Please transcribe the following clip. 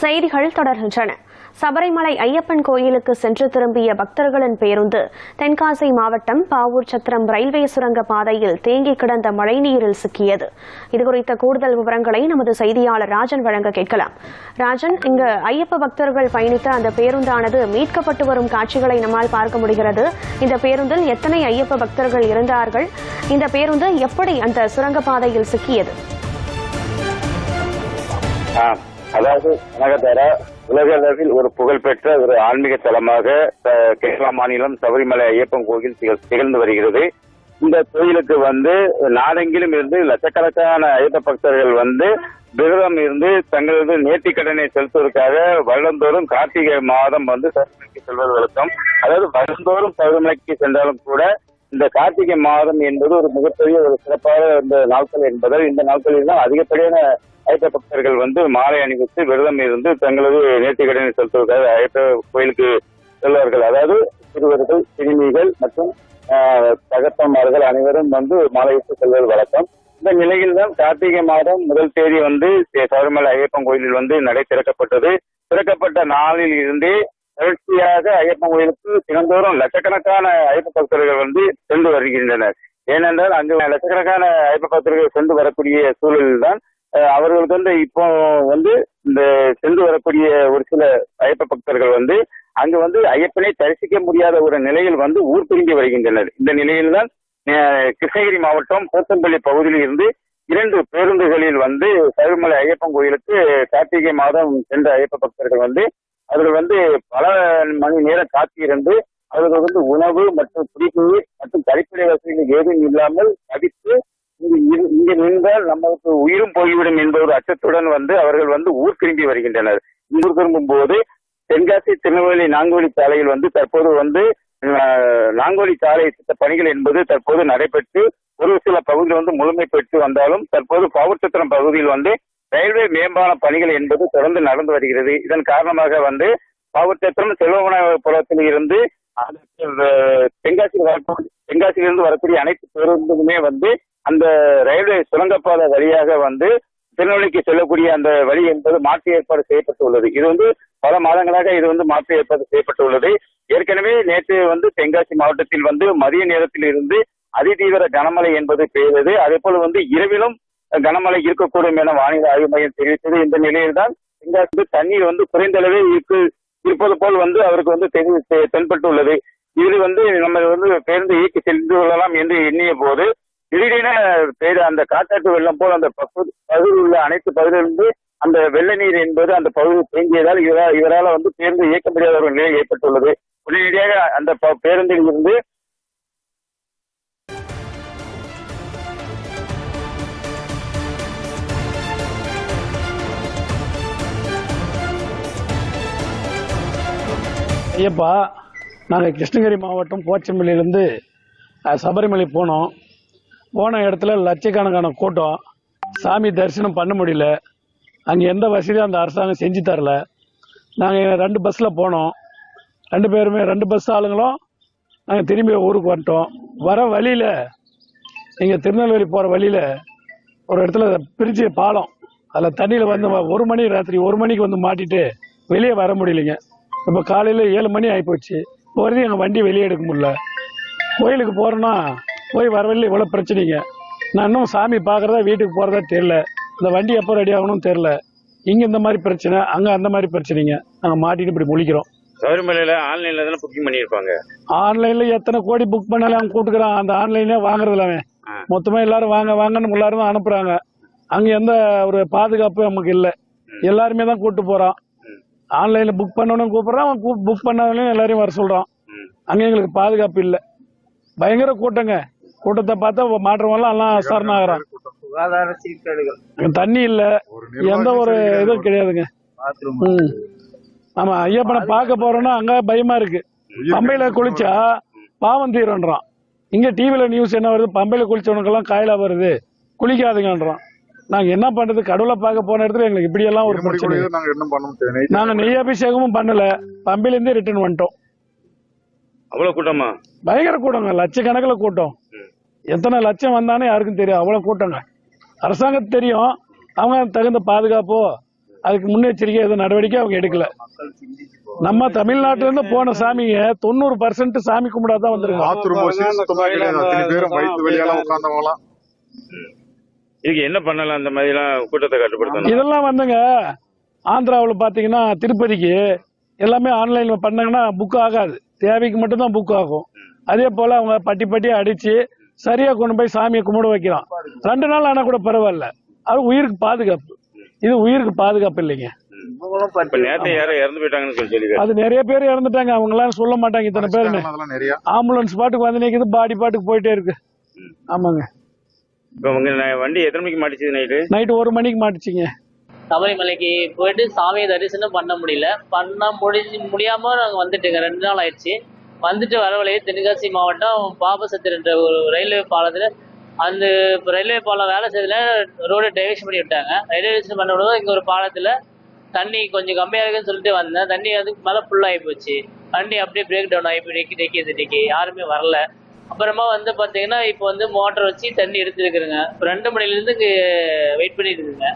செய்திகள் தொடர்கின்றன. சபரிமலை ஐயப்பன் கோயிலுக்கு சென்று திரும்பிய பக்தர்களின் பேருந்து தென்காசி மாவட்டம் பாவூர் சத்திரம் ரயில்வே சுரங்க பாதையில் தேங்கி கிடந்த மழைநீரில் சிக்கியது. இதுகுறித்த கூடுதல் விவரங்களை நமது செய்தியாளர் ராஜன் வழங்க கேட்கலாம். ராஜன், இங்கு ஐயப்ப பக்தர்கள் பயணித்த அந்த பேருந்தானது மீட்கப்பட்டு வரும் காட்சிகளை நம்மால் பார்க்க முடிகிறது. இந்த பேருந்தில் எத்தனை ஐயப்ப பக்தர்கள் இருந்தார்கள்? இந்த பேருந்து எப்படி அந்த சுரங்கப்பாதையில் சிக்கியது? அதாவது உலக அளவில் ஒரு புகழ்பெற்ற ஒரு ஆன்மீக தலமாக கேரளா மாநிலம் சபரிமலை ஐயப்பன் கோயில் திகழ்ந்து வருகிறது. இந்த கோயிலுக்கு நாடெங்கிலும் இருந்து லட்சக்கணக்கான ஐயப்ப பக்தர்கள் விரதம் இருந்து தங்களது நேர்த்திக்கடனை செலுத்துவதற்காக வருடந்தோறும் கார்த்திகை மாதம் சபரிமலைக்கு செல்வது வழக்கம். அதாவது வருடந்தோறும் சபரிமலைக்கு சென்றாலும் கூட இந்த கார்த்திகை மாதம் என்பது ஒரு மிகப்பெரிய ஒரு சிறப்பான இந்த நாட்கள் என்பதால் இந்த நாட்களில் தான் அதிகப்படியான ஐயப்ப பக்தர்கள் மாலை அணிவித்து விரதம் இருந்து தங்களது நேர்த்திக்கடனை செலுத்துவதற்காக ஐயப்ப கோயிலுக்கு செல்வார்கள். அதாவது சிறுவர்கள், சிறுமிகள் மற்றும் தகப்பன்மார்கள் அனைவரும் மாலையிட்டு செல்வது வழக்கம். இந்த நிலையில் தான் கார்த்திகை மாதம் முதல் தேதி சபரிமலை ஐயப்பன் கோயிலில் நடை திறக்கப்பட்டது. திறக்கப்பட்ட நாளில் இருந்தே தொடர்ச்சியாக ஐயப்பன் கோயிலுக்கு தினந்தோறும் லட்சக்கணக்கான ஐயப்ப பக்தர்கள் சென்று வருகின்றனர். ஏனென்றால் அங்கு லட்சக்கணக்கான ஐயப்ப பக்தர்கள் சென்று வரக்கூடிய சூழலில் தான் அவர்களுக்கு இப்போ இந்த சென்று வரக்கூடிய ஒரு சில ஐயப்ப பக்தர்கள் அங்கு ஐயப்பனை தரிசிக்க முடியாத ஒரு நிலையில் ஊர் திரும்பி வருகின்றனர். இந்த நிலையில்தான் கிருஷ்ணகிரி மாவட்டம் போத்தம்பள்ளி பகுதியில் இருந்து 2 பேருந்துகளில் சபரிமலை ஐயப்பன் கோயிலுக்கு கார்த்திகை மாதம் சென்ற ஐயப்ப பக்தர்கள் அவர்கள் பல மணி நேரம் காத்திருந்து அவர்கள் உணவு மற்றும் குடிநீர் மற்றும் கழிப்பறை வசதிகள் ஏதும் இல்லாமல் தவித்து இங்க நின்றால் நமக்கு உயிரும் போய்விடும் என்ற ஒரு அச்சத்துடன் அவர்கள் ஊர் திரும்பி வருகின்றனர். ஊர் திரும்பும் போது தென்காசி திருநெல்வேலி நான்குவழி சாலையில் தற்போது நான்குவழி சாலை திட்ட பணிகள் என்பது தற்போது நடைபெற்று ஒரு சில பகுதியில் முழுமை பெற்று வந்தாலும் தற்போது பாவூர்சத்திரம் பகுதியில் ரயில்வே மேம்பால பணிகள் என்பது தொடர்ந்து நடந்து வருகிறது. இதன் காரணமாக பாவூர்சத்திரம் செல்வமனபுரத்தில் இருந்து தென்காசியிலிருந்து வரக்கூடிய அனைத்து பேருந்துமே அந்த ரயில்வே சுரங்கப்பாதை வழியாக திருநெல்வேலிக்கு செல்லக்கூடிய அந்த வழி என்பது மாற்று ஏற்பாடு செய்யப்பட்டுள்ளது. இது பல மாதங்களாக இது மாற்று ஏற்பாடு செய்யப்பட்டுள்ளது. ஏற்கனவே நேற்று தென்காசி மாவட்டத்தில் மதிய நேரத்தில் இருந்து அதிதீவிர கனமழை என்பது பெய்தது. அதே போல இரவிலும் கனமழை இருக்கக்கூடும் என வானிலை ஆய்வு மையம் தெரிவித்தது. இந்த நிலையில்தான் தென்காசி தண்ணீர் குறைந்த அளவே இருப்பது போல் அவருக்கு தென்பட்டுள்ளது. இதில் நம்ம பேருந்து இயக்கி சென்று கொள்ளலாம் என்று எண்ணிய போது திடீரென பெய்த அந்த காட்டாற்று வெள்ளம் போல் அந்த பகுதியில் உள்ள அனைத்து பகுதியிலிருந்து அந்த வெள்ள நீர் என்பது அந்த பகுதியில் தேங்கியதால் இவரால் பேருந்து இயக்க முடியாத ஒரு நிலை ஏற்பட்டுள்ளது. உடனடியாக அந்த பேருந்தில் இருந்து ஐயப்பா, நாங்கள் கிருஷ்ணகிரி மாவட்டம் போச்சம்பள்ளியிலேருந்து சபரிமலை போனோம். போன இடத்துல லட்சக்கணக்கான கூட்டம், சாமி தரிசனம் பண்ண முடியல. அங்கே எந்த வசதியும் அந்த அரசாங்கம் செஞ்சு தரல. நாங்கள் 2 பஸ்ஸில் போனோம். 2 பேருமே 2 பஸ் ஆளுங்களும் நாங்கள் திரும்பி ஊருக்கு வந்துட்டோம். வர வழியில் இங்கே திருநெல்வேலி போகிற வழியில் ஒரு இடத்துல பிரிட்ஜு பாலம், அதில் தண்ணியில் 1 மணி ராத்திரி 1 மணிக்கு மாட்டிட்டு வெளியே வர முடியலைங்க. இப்போ காலையில் 7 மணி ஆகிப்போச்சு. இப்போ வரைக்கும் எங்கள் வண்டி வெளியே எடுக்க முடியல. கோயிலுக்கு போகிறோன்னா போய் வர வழியில் இவ்வளோ பிரச்சனைங்க. நான் இன்னும் சாமி பார்க்குறதா வீட்டுக்கு போகிறதா தெரில. இந்த வண்டி எப்போ ரெடி ஆகணும்னு தெரில. இங்கே இந்த மாதிரி பிரச்சனை, அங்கே அந்த மாதிரி பிரச்சனைங்க. நாங்கள் மாட்டிட்டு இப்படி முழிக்கிறோம். சபரிமலையில் ஆன்லைனில் தானே புக்கிங் பண்ணியிருப்பாங்க. ஆன்லைனில் எத்தனை கோடி புக் பண்ணாலும் அவங்க கூட்டுக்கிறான். அந்த ஆன்லைனே வாங்குறதில்ல. அவன் மொத்தமாக எல்லாரும் வாங்கன்னு எல்லாரும் தான் அனுப்புகிறாங்க. அங்கே எந்த ஒரு பாதுகாப்பு நமக்கு இல்லை. எல்லாருமே தான் கூப்பிட்டு போகிறான். ஆன்லைனில் புக் பண்ணணும் கூப்பிட்றான். அவன் புக் பண்ணாதவனையும் எல்லாரையும் வர சொல்கிறான். அங்கே எங்களுக்கு பாதுகாப்பு இல்லை. பயங்கர கூட்டங்க. கூட்டத்தை பார்த்தா மாற்றமெல்லாம் எல்லாம் சரணாகிறான். சுகாதார சீர்கேடுகள், தண்ணி இல்ல, எந்த ஒரு இதுவும் கிடையாதுங்க. ஆமா, ஐயப்பனை பார்க்க போறோம்னா அங்க பயமா இருக்கு. பம்பையில குளிச்சா பாவம் தீரன்றான். இங்க டிவில நியூஸ் என்ன வருது, பம்பையில குளிச்சவனுக்கெல்லாம் காயிலா வருது, குளிக்காதுங்கன்றான். நாங்க என்ன பண்றது? கடவுளை பார்க்க போன இடத்துல எங்களுக்கு இப்படி எல்லாம் ஒரு பிரச்சனை. நாங்க நெய் அபிஷேகமும் பண்ணல, பம்பையில இருந்தே ரிட்டர்ன் வந்துட்டோம். அவ்வளவு கூட்டமா? பயங்கர கூட்டங்க, லட்சக்கணக்கில் கூட்டம். எத்தனை லட்சம் வந்தானே யாருக்கும் தெரியும். அவ்வளவு கூட்டங்க. அரசாங்கத்துக்கு தெரியும், அவங்க தகுந்த பாதுகாப்போ அதுக்கு முன்னெச்சரிக்கை எதுவும் நடவடிக்கை அவங்க எடுக்கல. நம்ம தமிழ்நாட்டுல இருந்து போன சாமிங்க 90% சாமி கும்பிடாதான் வந்திருக்காங்க. இதுக்கு என்ன பண்ணலாம்? அந்த மாதிரி எல்லாம் கூட்டத்தை கட்டுப்படுத்தணும். இதெல்லாம் வந்துங்க ஆந்திராவில் பாத்தீங்கன்னா திருப்பதிக்கு எல்லாமே ஆன்லைன்ல பண்ணாங்கன்னா புக் ஆகாது, தேவைக்கு மட்டும் தான் புக் ஆகும். அதே போல அவங்க பட்டியா அடிச்சு சரியா கொண்டு போய் சாமியை கும்பிட வைக்கிறான். 2 நாள் ஆனா கூட பரவாயில்ல, அது உயிருக்கு பாதுகாப்பு. இது உயிருக்கு பாதுகாப்பு இல்லைங்க. அது நிறைய பேர் இறந்துட்டாங்க, அவங்க எல்லாம் சொல்ல மாட்டாங்க இத்தனை பேர். ஆம்புலன்ஸ் பாட்டுக்கு வந்து நிக்குது, பாடி பாட்டுக்கு போயிட்டே இருக்கு. ஆமாங்க. வண்டி எத்தனை மணிக்கு மாட்டுச்சு? நைட்டு 1 மணிக்கு மாட்டுச்சுங்க. சபரிமலைக்கு போயிட்டு சாமியை தரிசனம் பண்ண முடியல. முடியாம நாங்க வந்துட்டுங்க. 2 நாள் ஆயிடுச்சு. வந்துட்டு வர வழியே தென்காசி மாவட்டம் பாபசத்திரன்ற ஒரு ரயில்வே பாலத்துல அந்த ரயில்வே பாலம் வேலை செய்யல, ரோடு டைவர்ஷன் பண்ணி விட்டாங்க. டைவர்ஷன் பண்ண விட இங்க ஒரு பாலத்துல தண்ணி கொஞ்சம் கம்மியா இருக்குன்னு சொல்லிட்டு வந்தேன். தண்ணி அதுக்கு மேல ஃபுல் ஆகி போச்சு. வண்டி அப்படியே பிரேக் டவுன் ஆகி நிக்கி யாருமே வரல. அப்புறமா வந்து பாத்தீங்கன்னா இப்போ வந்து மோட்டர் வச்சு தண்ணி எடுத்துருக்குறேங்க. 2 மணில இருந்து இங்க வெயிட் பண்ணிட்டு இருக்குங்க.